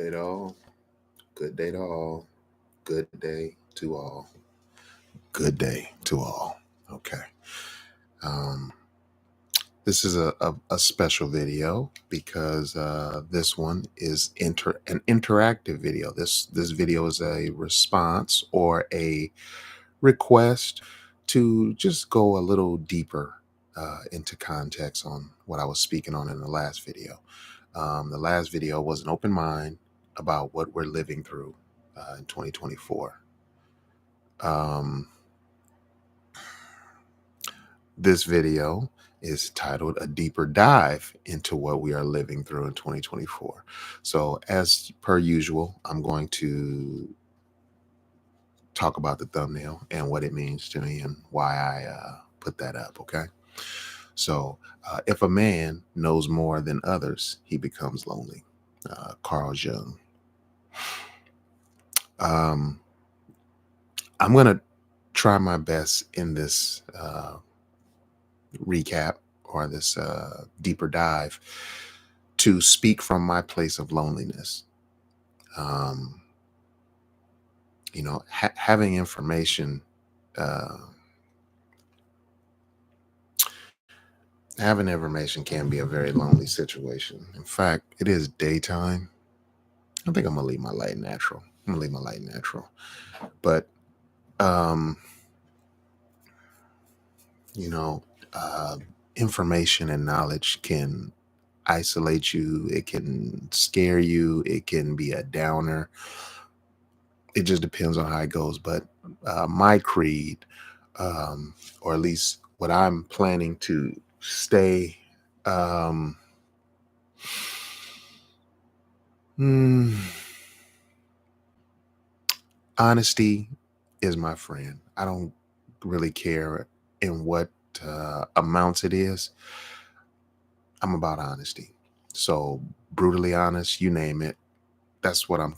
day to all. Good day to all. Good day to all. Good day to all. Okay. Um, this is a special video because this one is an interactive video. This video is a response or a request to just go a little deeper into context on what I was speaking on in the last video. The last video was an open mind about what we're living through in 2024. Um, this video is titled A Deeper Dive into What We Are Living Through in 2024. So, as per usual, I'm going to talk about the thumbnail and what it means to me and why I put that up, okay? So, if a man knows more than others, he becomes lonely. Carl Jung. I'm going to try my best in this recap or this deeper dive to speak from my place of loneliness. Having information, having information can be a very lonely situation. In fact, it is daytime. I think I'm gonna leave my light natural. But information and knowledge can isolate you. It can scare you. It can be a downer. It just depends on how it goes. But my creed, or at least what I'm planning to stay, honesty is my friend. I don't really care in what amounts it is. I'm about honesty. So brutally honest, you name it. That's what I'm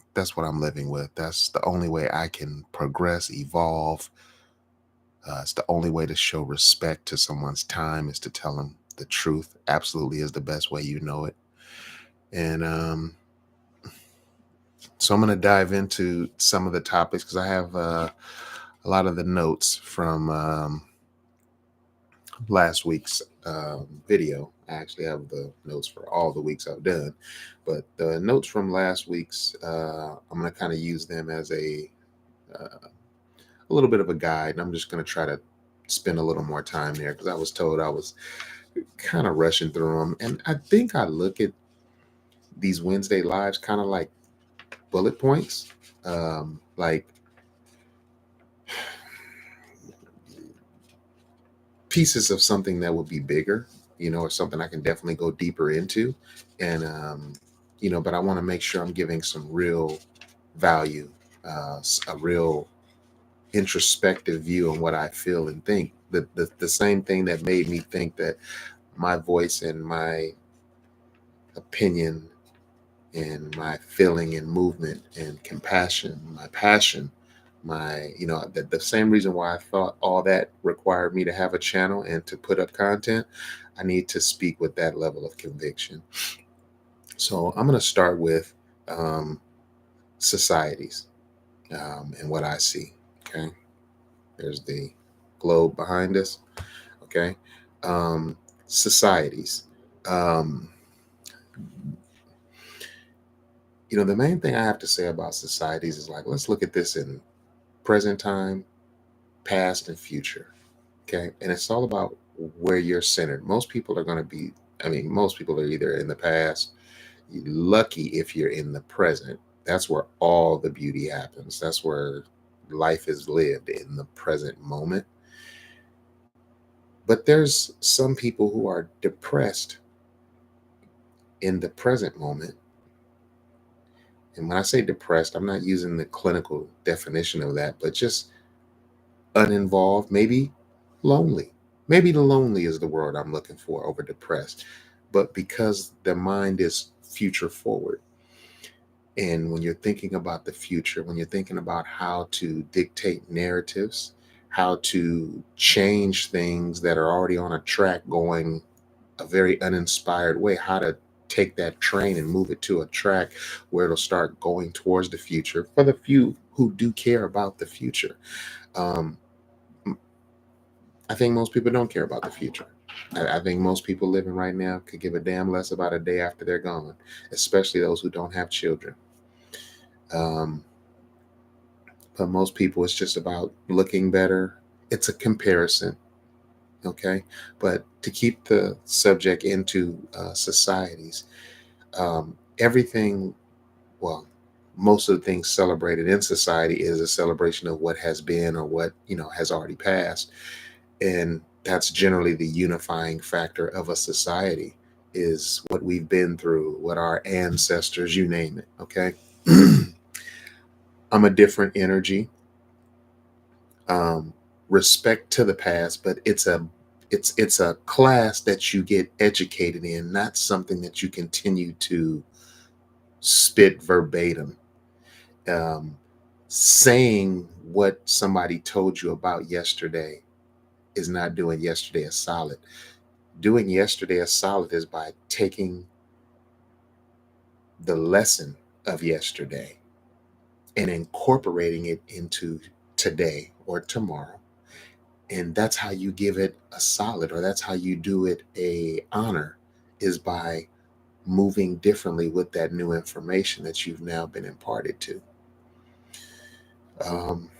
living with. That's the only way I can progress, evolve. It's the only way to show respect to someone's time is to tell them the truth. Absolutely is the best way you know it. And so I'm going to dive into some of the topics because I have a lot of the notes from last week's video. I actually have the notes for all the weeks I've done, but the notes from last week's, I'm going to kind of use them as a little bit of a guide. And I'm just going to try to spend a little more time there because I was told I was kind of rushing through them. And I think I look at these Wednesday lives kind of like bullet points, like pieces of something that would be bigger, or something I can definitely go deeper into. And, but I want to make sure I'm giving some real value, a real introspective view on what I feel and think. The same thing that made me think that my voice and my opinion and my feeling and movement and compassion, my passion, the same reason why I thought all that required me to have a channel and to put up content, I need to speak with that level of conviction. So I'm going to start with societies and what I see. Okay. There's the globe behind us. Okay. Societies. The main thing I have to say about societies is like, let's look at this in present time, past, and future. Okay. And it's all about where you're centered. Most people are going to be, most people are either in the past. You're lucky if you're in the present. That's where all the beauty happens. That's where life is lived, in the present moment. But there's some people who are depressed in the present moment. And when I say depressed, I'm not using the clinical definition of that, but just uninvolved, maybe lonely. Maybe the lonely is the word I'm looking for over depressed. But because the mind is future forward. And when you're thinking about the future, when you're thinking about how to dictate narratives, how to change things that are already on a track going a very uninspired way, how to take that train and move it to a track where it'll start going towards the future for the few who do care about the future. Um, I think most people don't care about the future. I think most people living right now could give a damn less about a day after they're gone, especially those who don't have children. Um, but most people, it's just about looking better. It's a comparison, okay? But to keep the subject into societies, everything, well, most of the things celebrated in society is a celebration of what has been or what, has already passed. And that's generally the unifying factor of a society is what we've been through, what our ancestors, you name it, okay? I'm a different energy. um, Respect to the past, but it's a class that you get educated in, not something that you continue to spit verbatim. um, Saying what somebody told you about yesterday is not doing yesterday a solid. Doing yesterday a solid is by taking the lesson of yesterday and incorporating it into today or tomorrow. And that's how you give it a solid, or that's how you do it a honor, is by moving differently with that new information that you've now been imparted to. um,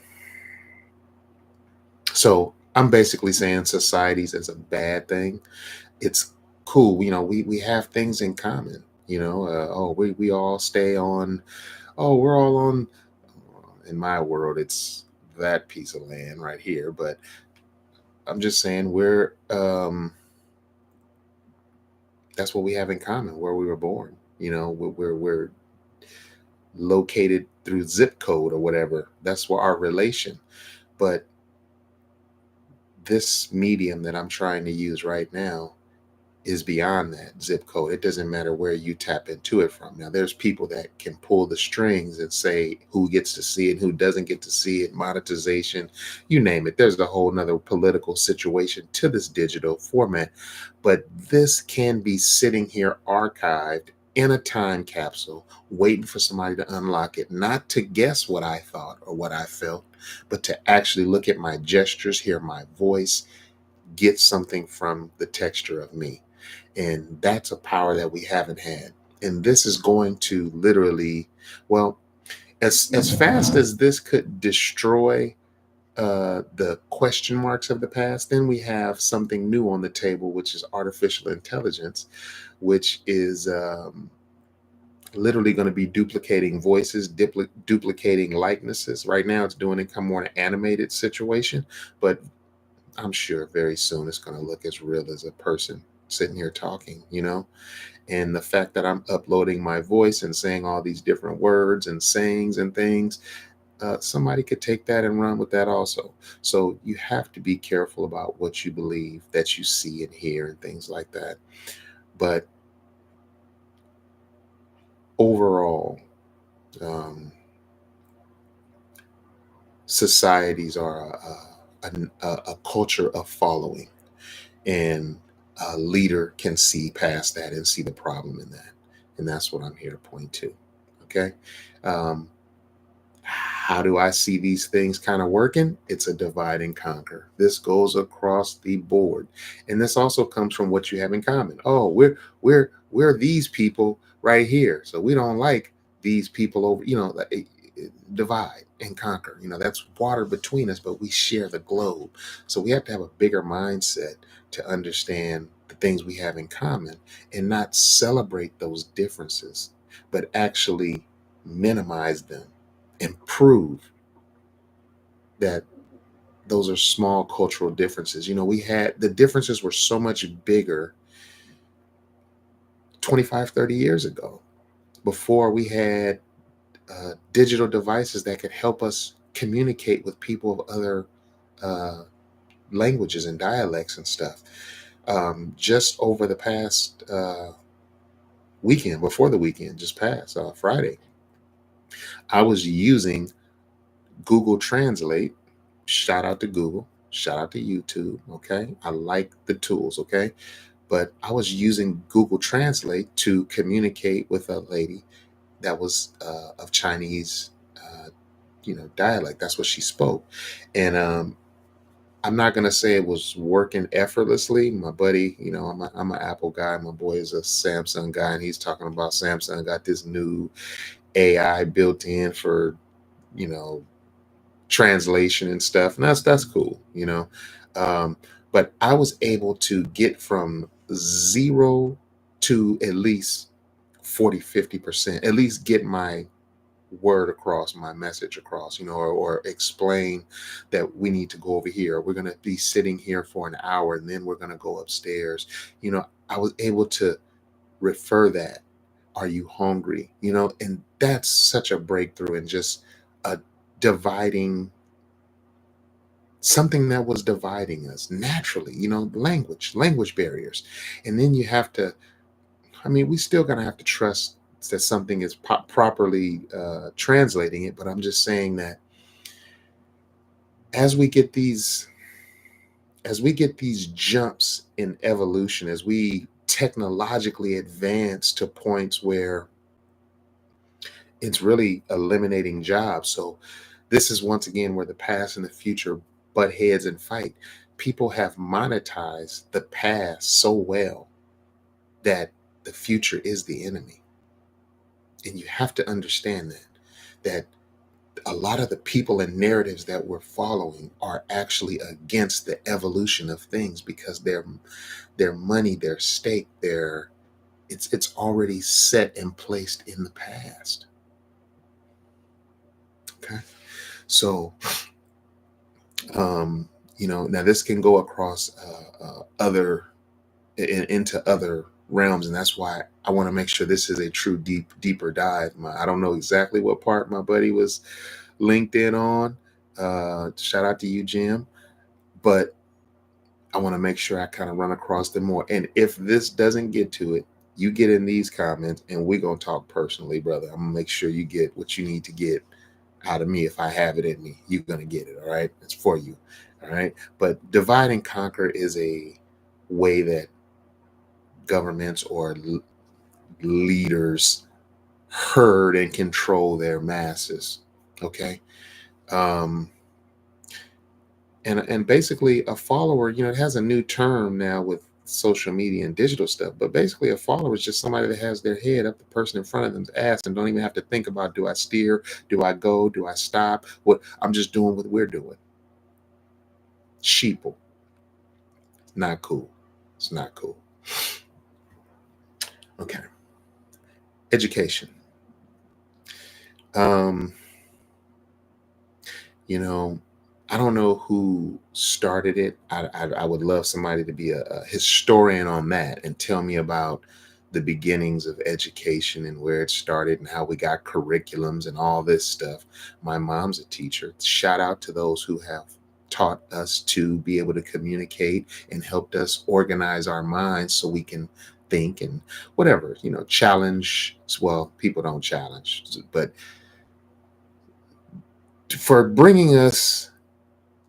so I'm basically saying societies is a bad thing. It's cool, we have things in common. We all stay on. Oh, we're all on. In my world, it's that piece of land right here, but I'm just saying that's what we have in common, where we were born. We're located through zip code or whatever. That's what our relation. But this medium that I'm trying to use right now is beyond that zip code. It doesn't matter where you tap into it from. Now, there's people that can pull the strings and say who gets to see it, who doesn't get to see it, monetization, you name it. There's a whole nother political situation to this digital format. But this can be sitting here archived in a time capsule, waiting for somebody to unlock it, not to guess what I thought or what I felt, but to actually look at my gestures, hear my voice, get something from the texture of me. And that's a power that we haven't had. And this is going to literally, well, as fast as this could destroy the question marks of the past, then we have something new on the table, which is artificial intelligence, which is literally going to be duplicating voices, duplicating likenesses. Right now, it's doing it more an animated situation, but I'm sure very soon it's going to look as real as a person sitting here talking. And the fact that I'm uploading my voice and saying all these different words and sayings and things, somebody could take that and run with that also. So you have to be careful about what you believe, that you see and hear and things like that. But overall, um, societies are a culture of following, and a leader can see past that and see the problem in that. And that's what I'm here to point to. Okay. Um, how do I see these things kind of working? It's a divide and conquer. This goes across the board. And this also comes from what you have in common. Oh, we're these people right here. So we don't like these people over, divide and conquer. That's water between us, but we share the globe. So we have to have a bigger mindset to understand the things we have in common and not celebrate those differences, but actually minimize them and prove that those are small cultural differences. We had the differences were so much bigger 25, 30 years ago, before we had digital devices that could help us communicate with people of other uh, languages and dialects and stuff. Just over the past weekend, before the weekend just passed, Friday, I was using Google Translate. Shout out to Google. Shout out to YouTube. Okay. I like the tools. Okay. but I was using Google Translate to communicate with a lady that was of Chinese, dialect. That's what she spoke. And I'm not gonna say it was working effortlessly. My buddy, I'm an Apple guy. My boy is a Samsung guy, and he's talking about Samsung got this new AI built in for you know translation and stuff, and that's cool. Um, but I was able to get from zero to at least 40, 50%, at least get my word across, my message across, or explain that we need to go over here. We're going to be sitting here for an hour and then we're going to go upstairs. I was able to refer that. Are you hungry? And that's such a breakthrough in just a dividing something that was dividing us naturally, language barriers. And then you have to, we still gonna have to trust that something is properly translating it. But I'm just saying that as we get these, jumps in evolution, as we technologically advance to points where it's really eliminating jobs. So this is once again where the past and the future butt heads and fight. People have monetized the past so well that the future is the enemy. And you have to understand that a lot of the people and narratives that we're following are actually against the evolution of things, because their money, their stake, it's already set and placed in the past. Okay. So now this can go across other into other realms, and that's why I want to make sure this is a true deeper dive. I don't know exactly what part my buddy was linked in on. Shout out to you, Jim, but I want to make sure I kind of run across them more. And if this doesn't get to it, you get in these comments and we're going to talk personally, brother. I'm going to make sure you get what you need to get out of me. If I have it in me, you're going to get it. All right. It's for you. All right. But divide and conquer is a way that governments or leaders herd and control their masses. Okay. Um, and basically a follower, it has a new term now with social media and digital stuff, but basically a follower is just somebody that has their head up the person in front of them's ass and don't even have to think about, do I steer, do I go, do I stop, what I'm just doing what we're doing. Sheeple. Not cool. It's not cool. Okay. Education. um I don't know who started it. I would love somebody to be a historian on that and tell me about the beginnings of education and where it started and how we got curriculums and all this stuff. My mom's a teacher. Shout out to those who have taught us to be able to communicate and helped us organize our minds so we can think and whatever, challenge. Well, people don't challenge, but for bringing us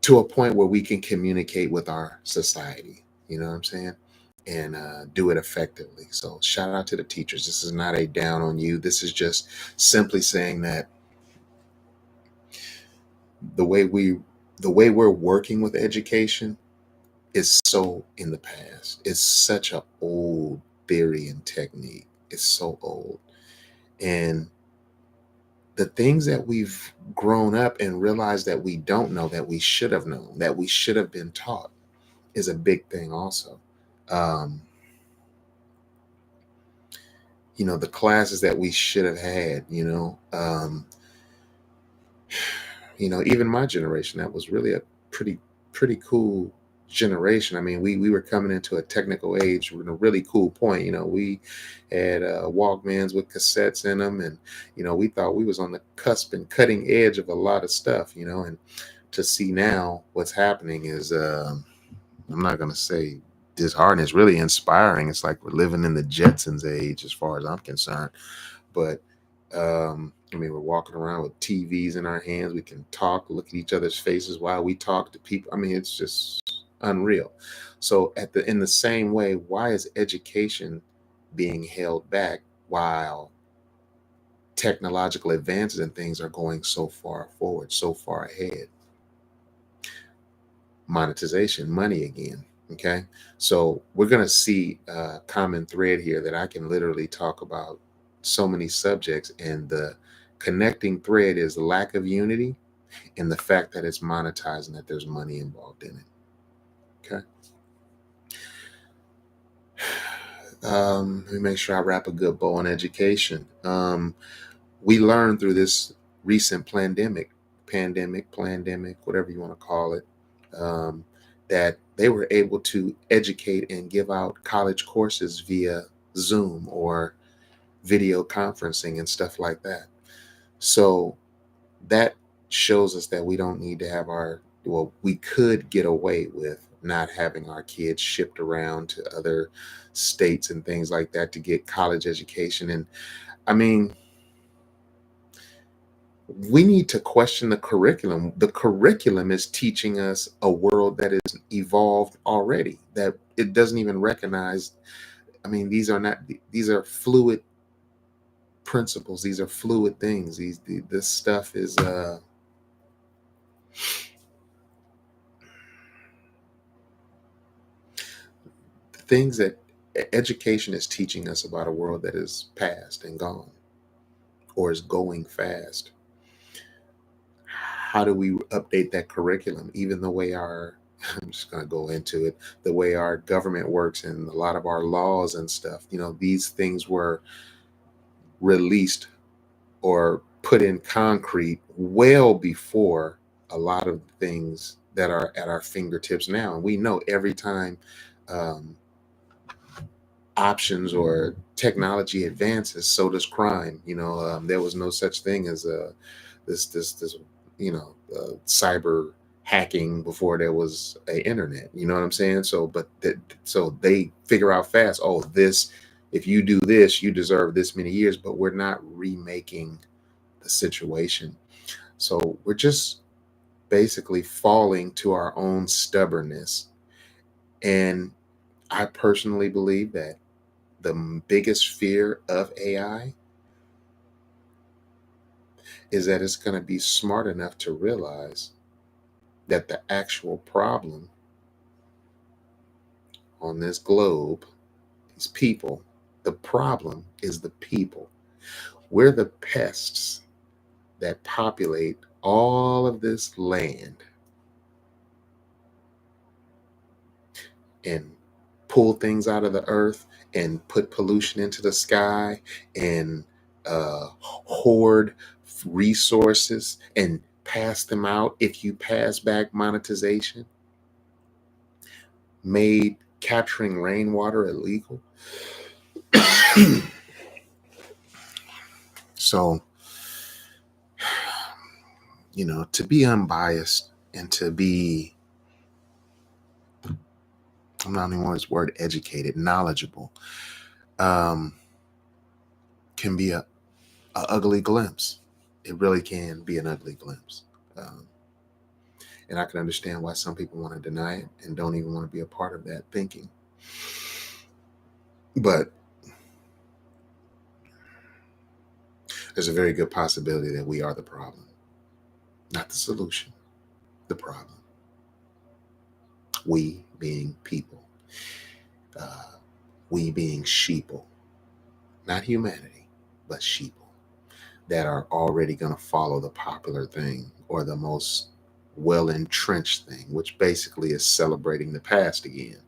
to a point where we can communicate with our society, you know what I'm saying? And do it effectively. So shout out to the teachers. This is not a down on you. This is just simply saying that the way we the way we're working with education is so in the past. It's such an old theory and technique. It's so old. And the things that we've grown up and realized that we don't know, that we should have known, that we should have been taught, is a big thing also. um the classes that we should have had, even my generation, that was really a pretty cool generation. I mean, we were coming into a technical age in a really cool point. We had Walkmans with cassettes in them, and we thought we was on the cusp and cutting edge of a lot of stuff. And to see now what's happening is, I'm not going to say disheartening. It's really inspiring. It's like we're living in the Jetsons age, as far as I'm concerned. But we're walking around with TVs in our hands. We can talk, look at each other's faces while we talk to people. It's just unreal. So in the same way, why is education being held back while technological advances and things are going so far forward, so far ahead? Monetization, money again. Okay. So we're going to see a common thread here that I can literally talk about so many subjects. And the connecting thread is lack of unity and the fact that it's monetized and that there's money involved in it. Okay. Let me make sure I wrap a good bow on education. We learned through this recent pandemic, whatever you want to call it, um, that they were able to educate and give out college courses via Zoom or video conferencing and stuff like that. So that shows us that we don't need to have we could get away with not having our kids shipped around to other states and things like that to get college education. And I mean, we need to question the curriculum. The curriculum is teaching us a world that is evolved already, that it doesn't even recognize. I mean, these are fluid principles. These are fluid things. This stuff is things that education is teaching us about a world that is past and gone or is going fast. How do we update that curriculum? Even the way I'm just going to go into it, the way our government works and a lot of our laws and stuff, these things were released or put in concrete well before a lot of things that are at our fingertips now. And we know every time um, options or technology advances, so does crime. There was no such thing as this cyber hacking before there was a internet. You know what I'm saying? So they figure out fast. Oh, this, if you do this, you deserve this many years. But we're not remaking the situation. So we're just basically falling to our own stubbornness. And I personally believe that the biggest fear of AI is that it's going to be smart enough to realize that the actual problem on this globe, these people, the problem is the people. We're the pests that populate all of this land and pull things out of the earth and put pollution into the sky and hoard resources and pass them out. If you pass back monetization, made capturing rainwater illegal. So, to be unbiased and to be, I'm not even want this word, educated, knowledgeable, can be a ugly glimpse. It really can be an ugly glimpse. And I can understand why some people want to deny it and don't even want to be a part of that thinking. But there's a very good possibility that we are the problem, not the solution, the problem. We being people, we being sheeple, not humanity, but sheeple that are already going to follow the popular thing or the most well entrenched thing, which basically is celebrating the past again.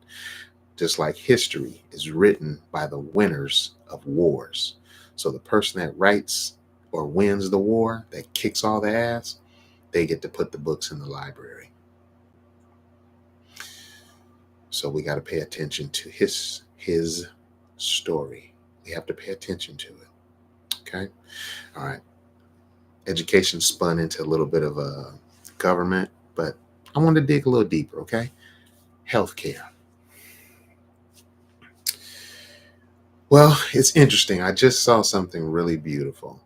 Just like history is written by the winners of wars. So the person that writes or wins the war, that kicks all the ass, they get to put the books in the library. So we got to pay attention to his story. We have to pay attention to it. Okay. All right. Education spun into a little bit of a government, but I want to dig a little deeper. Okay. Healthcare. Well, it's interesting. I just saw something really beautiful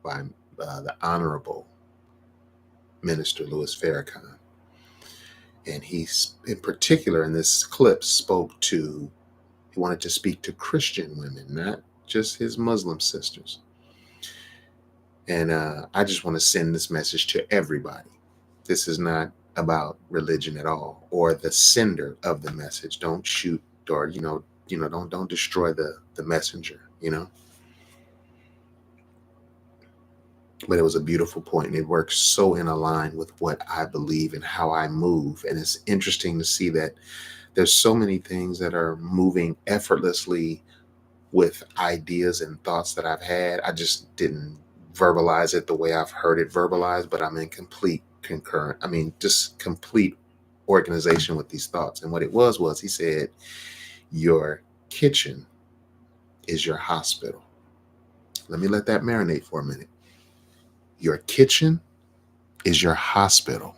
by the Honorable Minister Louis Farrakhan. And in particular, in this clip, he wanted to speak to Christian women, not just his Muslim sisters. And I just want to send this message to everybody. This is not about religion at all, or the sender of the message. Don't shoot, or don't destroy the messenger. But it was a beautiful point, and it works so in line with what I believe and how I move. And it's interesting to see that there's so many things that are moving effortlessly with ideas and thoughts that I've had. I just didn't verbalize it the way I've heard it verbalized, but I'm in just complete organization with these thoughts. And what it was he said, your kitchen is your hospital. Let me let that marinate for a minute. Your kitchen is your hospital.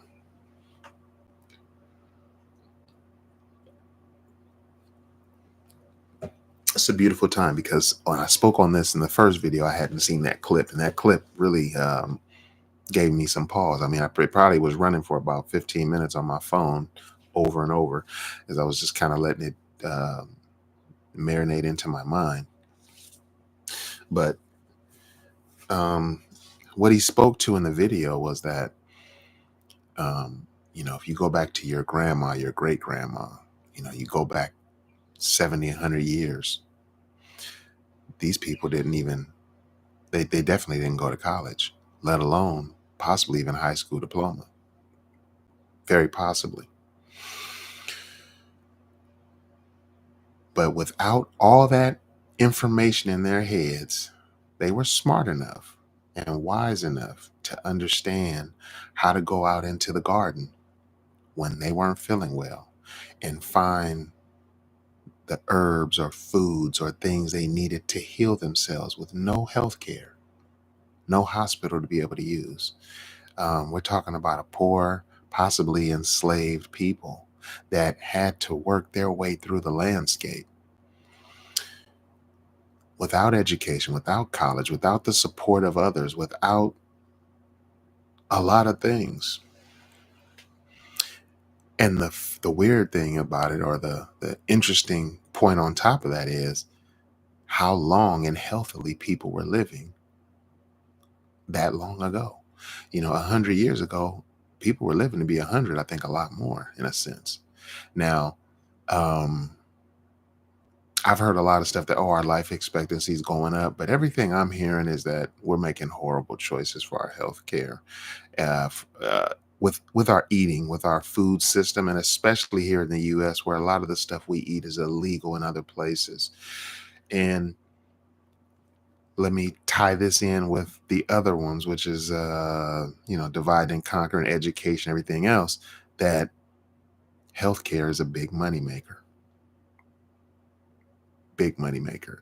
It's a beautiful time, because when I spoke on this in the first video, I hadn't seen that clip, and that clip really gave me some pause. I mean, it probably was running for about 15 minutes on my phone over and over, as I was just kind of letting it marinate into my mind. But what he spoke to in the video was that, if you go back to your grandma, your great grandma, you go back 70, 100 years, these people they definitely didn't go to college, let alone possibly even high school diploma. Very possibly. But without all that information in their heads, they were smart enough and wise enough to understand how to go out into the garden when they weren't feeling well and find the herbs or foods or things they needed to heal themselves with no health care, no hospital to be able to use. We're talking about a poor, possibly enslaved people that had to work their way through the landscape without education, without college, without the support of others, without a lot of things. And the weird thing about it, or the interesting point on top of that, is how long and healthily people were living that long ago. 100 years ago, people were living to be 100, I think a lot more in a sense. Now, I've heard a lot of stuff that, our life expectancy is going up, but everything I'm hearing is that we're making horrible choices for our health care, with our eating, with our food system, and especially here in the U.S., where a lot of the stuff we eat is illegal in other places. And let me tie this in with the other ones, which is, divide and conquer, and education, everything else, that healthcare is a big moneymaker. Big moneymaker.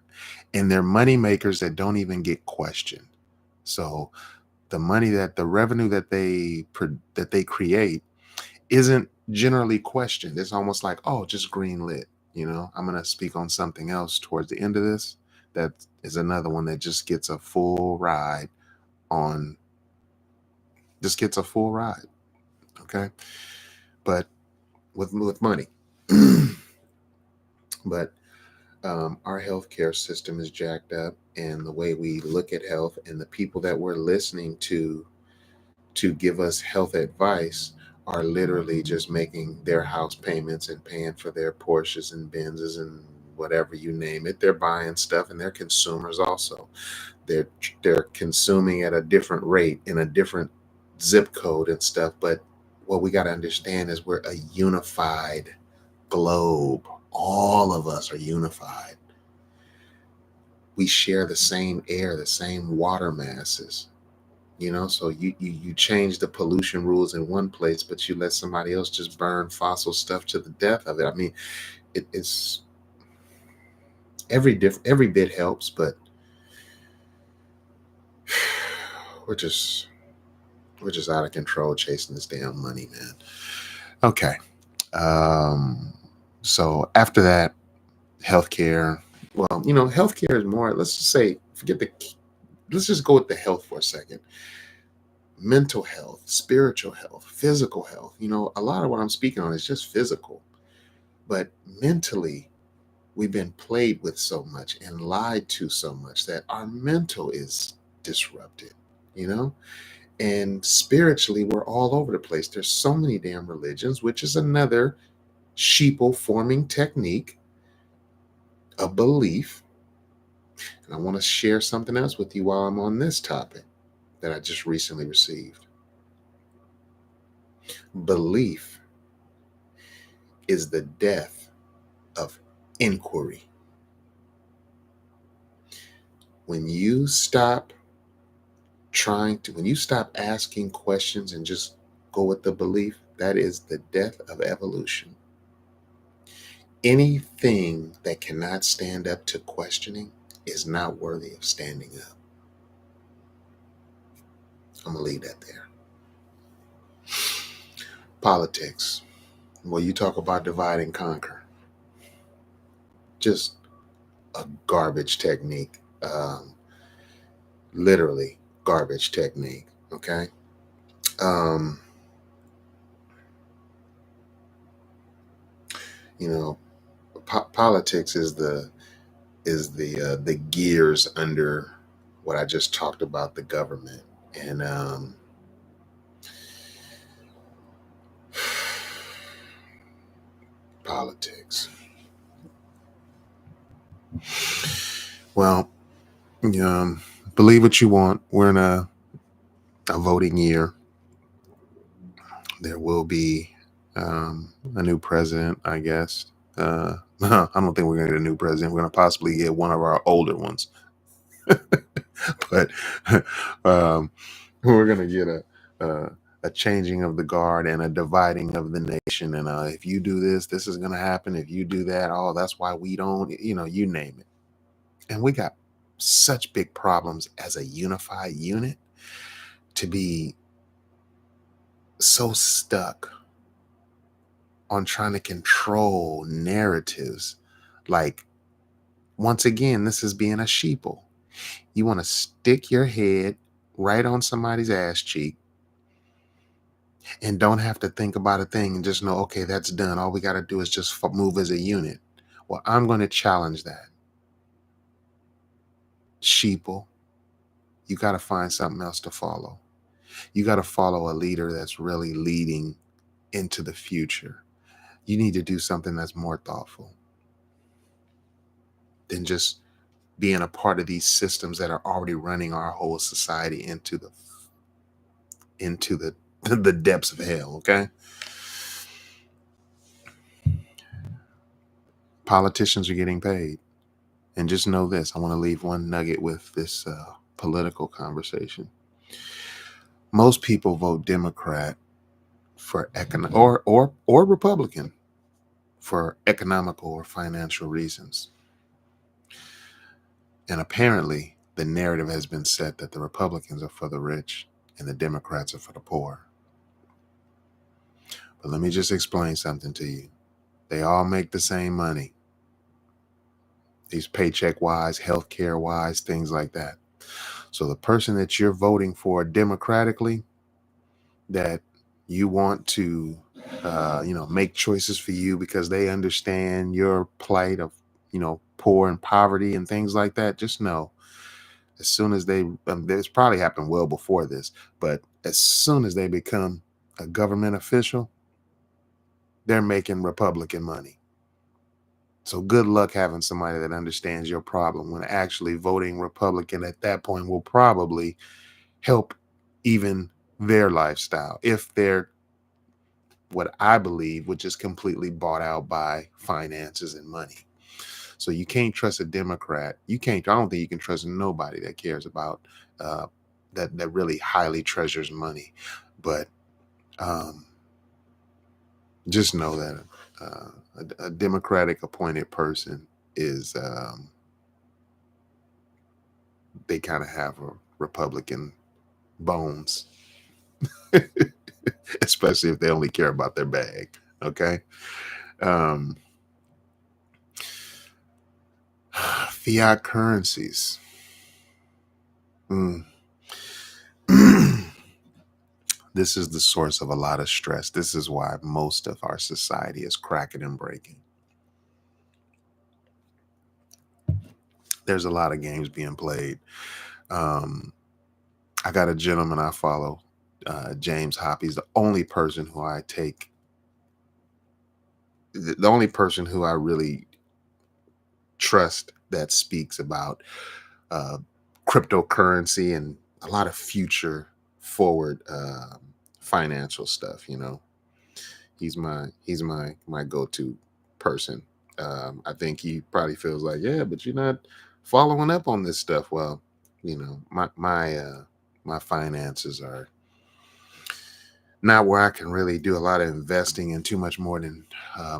And they're moneymakers that don't even get questioned. So the revenue that they create isn't generally questioned. It's almost like, just green lit. I'm going to speak on something else towards the end of this. That is another one that just gets a full ride. Okay. But with money. But our healthcare system is jacked up, and the way we look at health and the people that we're listening to give us health advice are literally just making their house payments and paying for their Porsches and Benzes and whatever you name it. They're buying stuff, and they're consumers also. They're consuming at a different rate in a different zip code and stuff. But what we got to understand is we're a unified globe. All of us are unified. We share the same air, the same water masses. So you change the pollution rules in one place, but you let somebody else just burn fossil stuff to the death of it. I mean, it's every bit helps, but we're just out of control chasing this damn money, man. Okay. So after that, healthcare. Well, healthcare is more, let's just say, let's just go with the health for a second. mental health, spiritual health, physical health. A lot of what I'm speaking on is just physical, but mentally, we've been played with so much and lied to so much that our mental is disrupted, you know? And spiritually, we're all over the place. There's so many damn religions, which is another sheeple forming technique, a belief. And I want to share something else with you while I'm on this topic that I just recently received. Belief is the death of inquiry. When you stop when you stop asking questions and just go with the belief, that is the death of evolution. Anything that cannot stand up to questioning is not worthy of standing up. I'm going to leave that there. Politics. Well, you talk about divide and conquer. Just a garbage technique. Literally garbage technique. Okay. Um, you know, politics is the gears under what I just talked about, the government. And politics. Well, believe what you want. We're in a voting year. There will be a new president, I guess. I don't think we're going to get a new president. We're going to possibly get one of our older ones. But we're going to get a changing of the guard and a dividing of the nation. And if you do this, this is going to happen. If you do that, that's why we don't, you name it. And we got such big problems as a unified unit to be so stuck on trying to control narratives. Like, once again, this is being a sheeple. You want to stick your head right on somebody's ass cheek and don't have to think about a thing and just know, okay, that's done. All we got to do is just move as a unit. Well, I'm going to challenge that. Sheeple, you got to find something else to follow. You got to follow a leader that's really leading into the future. You need to do something that's more thoughtful than just being a part of these systems that are already running our whole society into the depths of hell. Okay. Politicians are getting paid. And just know this, I want to leave one nugget with this political conversation. Most people vote Democrat for or Republican for economical or financial reasons. And apparently the narrative has been set that the Republicans are for the rich and the Democrats are for the poor. But let me just explain something to you. They all make the same money. These paycheck wise, healthcare wise, things like that. So the person that you're voting for democratically, that you want to, make choices for you because they understand your plight of, poor and poverty and things like that. Just know, as soon as this probably happened well before this, but as soon as they become a government official, they're making Republican money. So good luck having somebody that understands your problem, when actually voting Republican at that point will probably help even their lifestyle, if they're what I believe, which is completely bought out by finances and money. So you can't trust a Democrat. I don't think you can trust nobody that cares about that really highly treasures money. But just know that a Democratic appointed person is they kind of have a Republican bones, especially if they only care about their bag. Okay. Fiat currencies. This is the source of a lot of stress. This is why most of our society is cracking and breaking. There's a lot of games being played. Um, I got a gentleman I follow, James Hoppe. He's the only person who I take, the only person who I really trust that speaks about uh, cryptocurrency and a lot of future forward financial stuff. He's my go-to person. I think he probably feels like, yeah, but you're not following up on this stuff. Well, my finances are not where I can really do a lot of investing and too much more than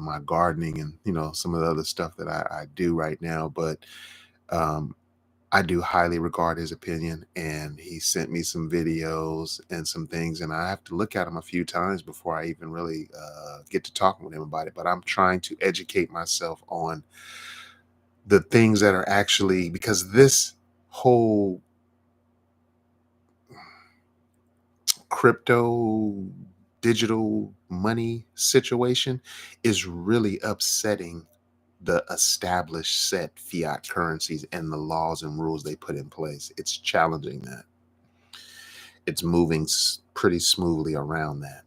my gardening and some of the other stuff that I do right now. But um, I do highly regard his opinion, and he sent me some videos and some things, and I have to look at them a few times before I even really get to talking with him about it. But I'm trying to educate myself on the things that are actually, because this whole crypto digital money situation is really upsetting the established set fiat currencies and the laws and rules they put in place. It's challenging that. It's moving pretty smoothly around that,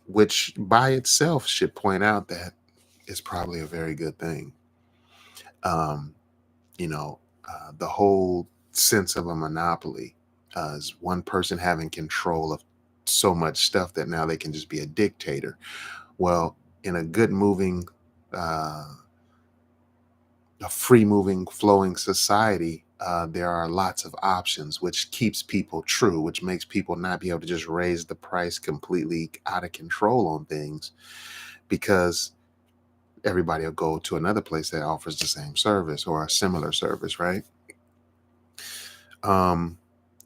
which by itself should point out that it's probably a very good thing. Um, the whole sense of a monopoly is one person having control of so much stuff that now they can just be a dictator. Well, in a good moving, a free moving, flowing society, there are lots of options, which keeps people true, which makes people not be able to just raise the price completely out of control on things, because everybody will go to another place that offers the same service or a similar service, right? Um,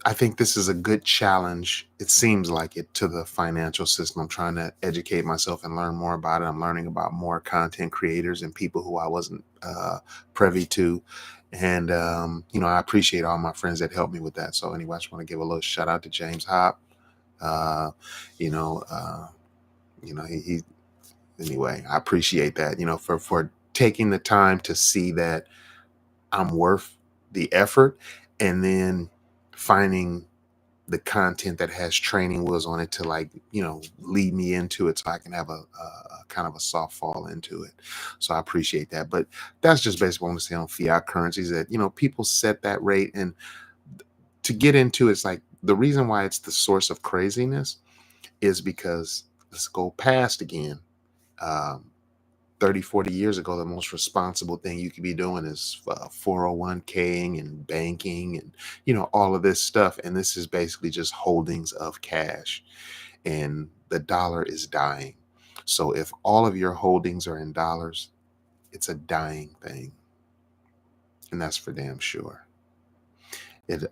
I think this is a good challenge. It seems like it, to the financial system. I'm trying to educate myself and learn more about it. I'm learning about more content creators and people who I wasn't privy to. And, I appreciate all my friends that helped me with that. So anyway, I just want to give a little shout out to James Hoppe. Uh, you know, uh, he anyway, I appreciate that, for taking the time to see that I'm worth the effort, and then finding the content that has training wheels on it to, like, lead me into it so I can have a kind of a soft fall into it. So I appreciate that. But that's just basically what I want to say on fiat currencies, that, people set that rate. And to get into it's like the reason why it's the source of craziness is because, let's go past again. Um, 30, 40 years ago, the most responsible thing you could be doing is 401king and banking and, all of this stuff. And this is basically just holdings of cash, and the dollar is dying. So if all of your holdings are in dollars, it's a dying thing. And that's for damn sure.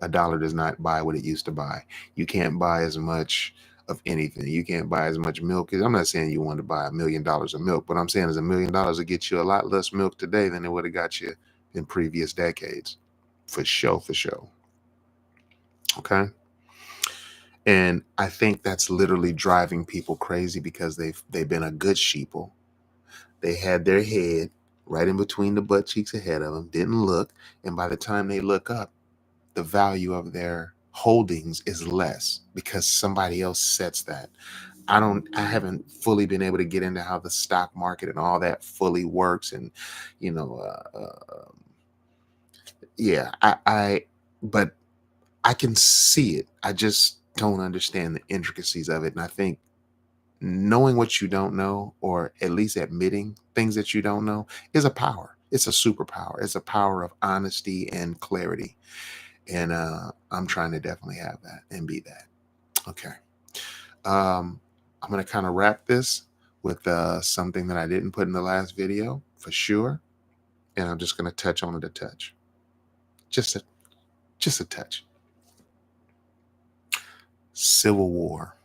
A dollar does not buy what it used to buy. You can't buy as much of anything. You can't buy as much milk. I'm not saying you want to buy $1 million of milk, but I'm saying is $1 million will get you a lot less milk today than it would have got you in previous decades. For sure, for sure. Okay. And I think that's literally driving people crazy, because they've been a good sheeple. They had their head right in between the butt cheeks ahead of them, didn't look, and by the time they look up, the value of their holdings is less because somebody else sets that. I haven't fully been able to get into how the stock market and all that fully works. And, you know, uh, uh, yeah, but I can see it. I just don't understand the intricacies of it. And I think knowing what you don't know, or at least admitting things that you don't know, is a power. It's a superpower. It's a power of honesty and clarity. And I'm trying to definitely have that and be that. Okay. I'm going to kind of wrap this with something that I didn't put in the last video for sure. And I'm just going to touch on it a touch. Just a touch. Civil war.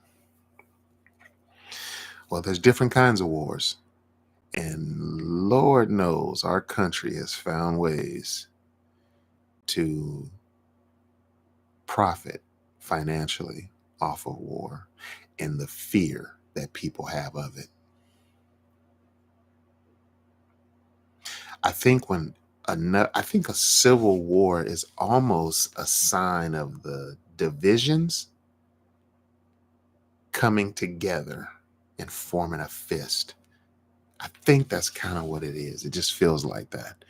Well, there's different kinds of wars. And Lord knows our country has found ways to profit financially off of war and the fear that people have of it. I think I think a civil war is almost a sign of the divisions coming together and forming a fist. I think that's kind of what it is. It just feels like that.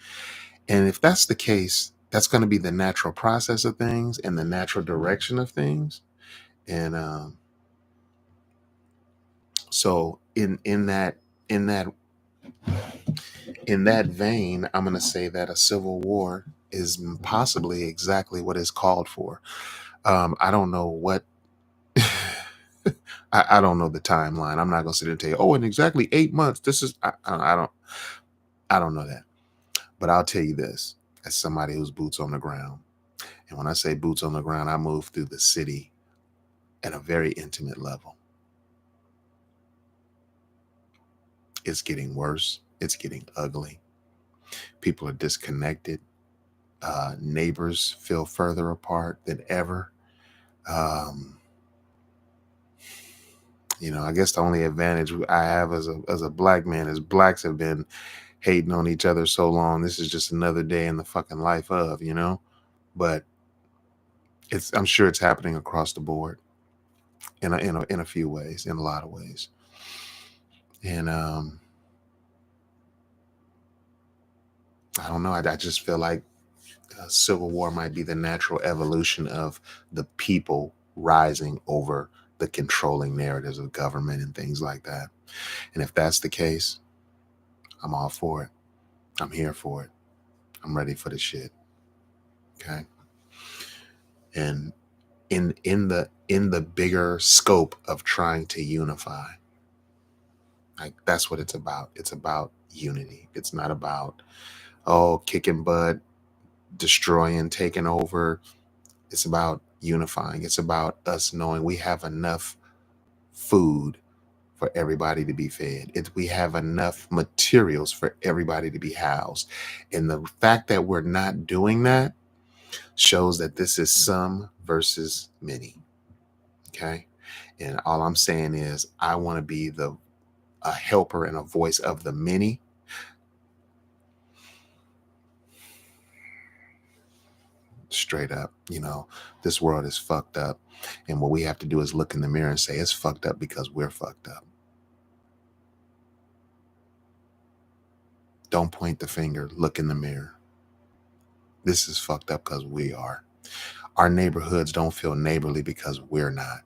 And if that's the case, that's going to be the natural process of things and the natural direction of things. And so in that in that vein, I'm going to say that a civil war is possibly exactly what is called for. I don't know what. I don't know the timeline. I'm not going to sit there and tell you, oh, in exactly 8 months, this is. I don't know that. But I'll tell you this, as somebody who's boots on the ground, and when I say boots on the ground, I move through the city at a very intimate level. It's getting worse. It's getting ugly. People are disconnected. Neighbors feel further apart than ever. Um, I guess the only advantage I have as a black man is blacks have been hating on each other so long. This is just another day in the fucking life of. But I'm sure it's happening across the board in a few ways, in a lot of ways. And I don't know. I just feel like civil war might be the natural evolution of the people rising over the controlling narratives of government and things like that. And if that's the case, I'm all for it. I'm here for it. I'm ready for the shit. Okay. And in the bigger scope of trying to unify, like that's what it's about. It's about unity. It's not about kicking butt, destroying, taking over. It's about unifying. It's about us knowing we have enough food for everybody to be fed. We have enough materials for everybody to be housed. And the fact that we're not doing that shows that this is some versus many. Okay. And all I'm saying is I want to be a helper and a voice of the many. Straight up, this world is fucked up. And what we have to do is look in the mirror and say it's fucked up because we're fucked up. Don't point the finger, look in the mirror. This is fucked up because we are. Our neighborhoods don't feel neighborly because we're not.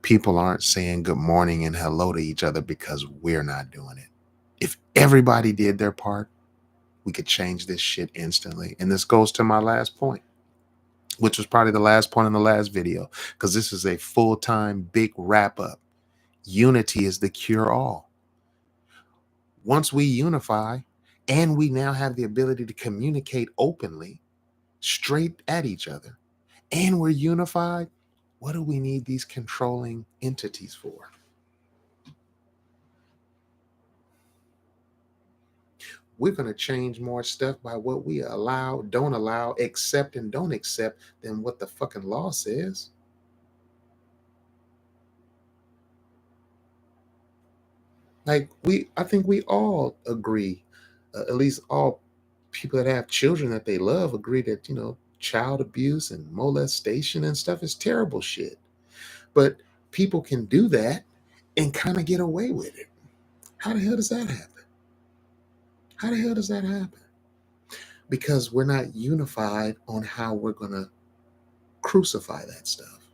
People aren't saying good morning and hello to each other because we're not doing it. If everybody did their part, we could change this shit instantly. And this goes to my last point, which was probably the last point in the last video, because this is a full-time big wrap up. Unity is the cure all. Once we unify and we now have the ability to communicate openly, straight at each other, and we're unified, what do we need these controlling entities for? We're going to change more stuff by what we allow, don't allow, accept, and don't accept than what the fucking law says. Like I think we all agree, at least all people that have children that they love agree that, child abuse and molestation and stuff is terrible shit. But people can do that and kind of get away with it. How the hell does that happen? How the hell does that happen? Because we're not unified on how we're going to crucify that stuff.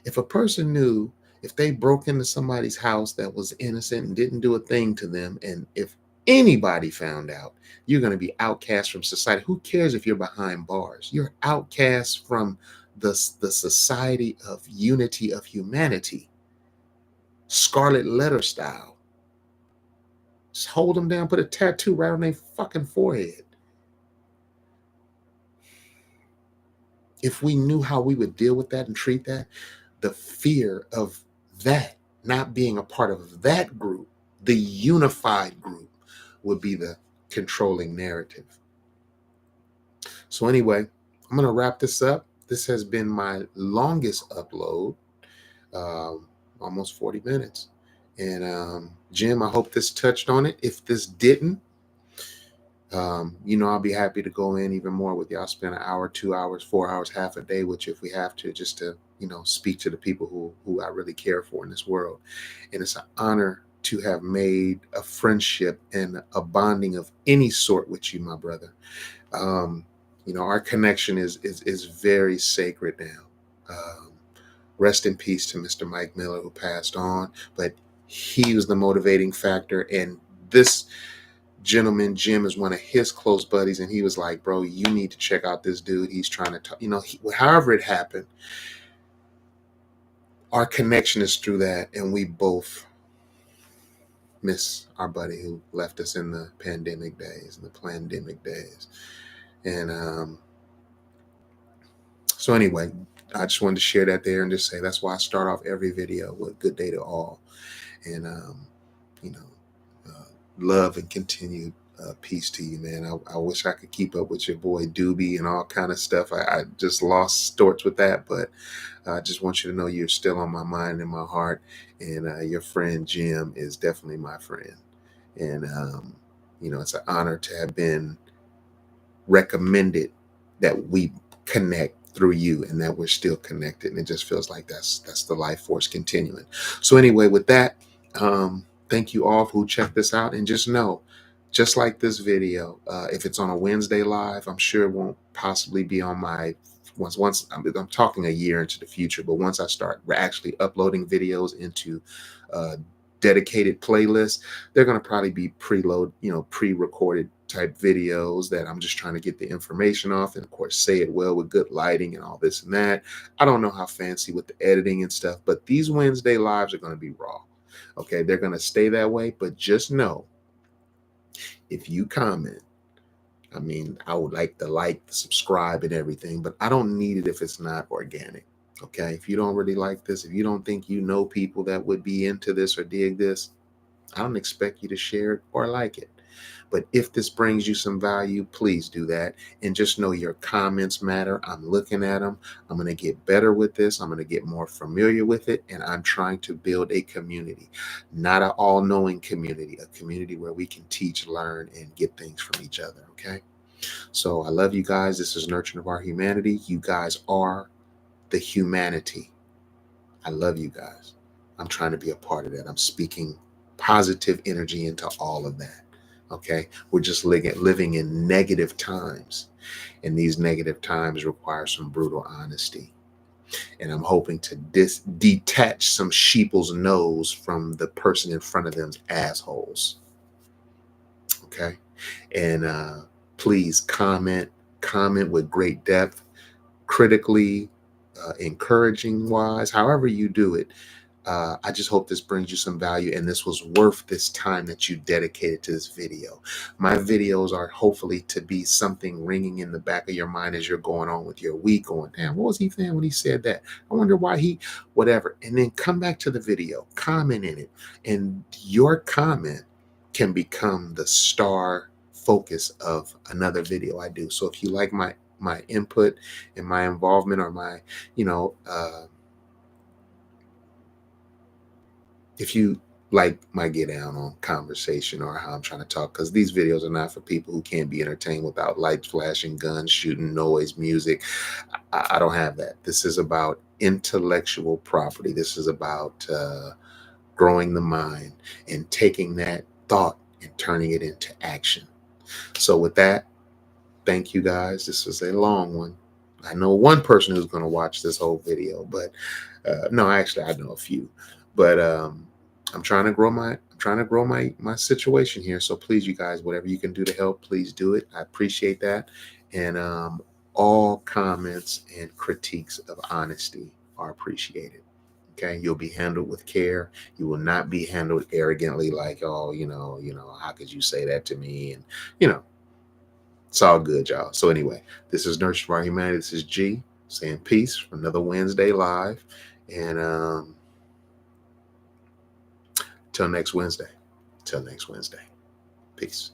If a person knew if they broke into somebody's house that was innocent and didn't do a thing to them, and if anybody found out, you're going to be outcast from society. Who cares if you're behind bars? You're outcast from the society of unity of humanity. Scarlet letter style. Just hold them down, put a tattoo right on their fucking forehead. If we knew how we would deal with that and treat that, the fear of that not being a part of that group, the unified group, would be the controlling narrative. So anyway, I'm going to wrap this up. This has been my longest upload, almost 40 minutes. And Jim, I hope this touched on it. If this didn't, I'll be happy to go in even more with you. I'll spend an hour, 2 hours, 4 hours, half a day with you if we have to, just to, speak to the people who I really care for in this world. And it's an honor to have made a friendship and a bonding of any sort with you, my brother. Our connection is very sacred now. Rest in peace to Mr. Mike Miller, who passed on, but he was the motivating factor. And this gentleman, Jim, is one of his close buddies, and he was like, bro, you need to check out this dude. He's trying to talk, however it happened, our connection is through that, and we both miss our buddy who left us in the pandemic days. And so anyway, I just wanted to share that there and just say that's why I start off every video with good day to all. And, love and continued peace to you, man. I wish I could keep up with your boy Doobie and all kind of stuff. I just lost sorts with that, but I just want you to know you're still on my mind and my heart. And your friend Jim is definitely my friend. And, it's an honor to have been recommended that we connect through you and that we're still connected. And it just feels like that's the life force continuing. So anyway, with that, thank you all who checked this out. And just know, just like this video, if it's on a Wednesday live, I'm sure it won't possibly be on my once I'm talking a year into the future, but once I start actually uploading videos into dedicated playlists, they're going to probably be pre-recorded type videos that I'm just trying to get the information off, and of course say it well with good lighting and all this and that. I don't know how fancy with the editing and stuff, but these Wednesday lives are going to be raw. Okay, they're going to stay that way, but just know, if you comment, I would like the subscribe and everything, but I don't need it if it's not organic. Okay, if you don't really like this, if you don't think people that would be into this or dig this, I don't expect you to share it or like it. But if this brings you some value, please do that. And just know your comments matter. I'm looking at them. I'm going to get better with this. I'm going to get more familiar with it. And I'm trying to build a community, not an all-knowing community, a community where we can teach, learn, and get things from each other. Okay. So I love you guys. This is Nurturing of Our Humanity. You guys are the humanity. I love you guys. I'm trying to be a part of that. I'm speaking positive energy into all of that. Okay, we're just living in negative times, and these negative times require some brutal honesty. And I'm hoping to detach some sheeple's nose from the person in front of them's assholes. Okay, and please comment with great depth, critically, encouraging wise, however you do it. I just hope this brings you some value, and this was worth this time that you dedicated to this video. My videos are hopefully to be something ringing in the back of your mind as you're going on with your week, going, damn, what was he saying when he said that? I wonder why whatever. And then come back to the video, comment in it, and your comment can become the star focus of another video I do. So if you like my input and my involvement, or my, if you like my get down on conversation or how I'm trying to talk, because these videos are not for people who can't be entertained without lights flashing, guns shooting, noise, music. I don't have that. This is about intellectual property. This is about growing the mind and taking that thought and turning it into action. So with that, thank you guys. This was a long one. I know one person who's going to watch this whole video, but no, actually I know a few. But I'm trying to grow my situation here. So please, you guys, whatever you can do to help, please do it. I appreciate that. And all comments and critiques of honesty are appreciated. Okay, you'll be handled with care. You will not be handled arrogantly, like, oh, how could you say that to me? And it's all good, y'all. So anyway, this is Nurture for Our Humanity. This is G saying peace for another Wednesday live. And till next Wednesday. Peace.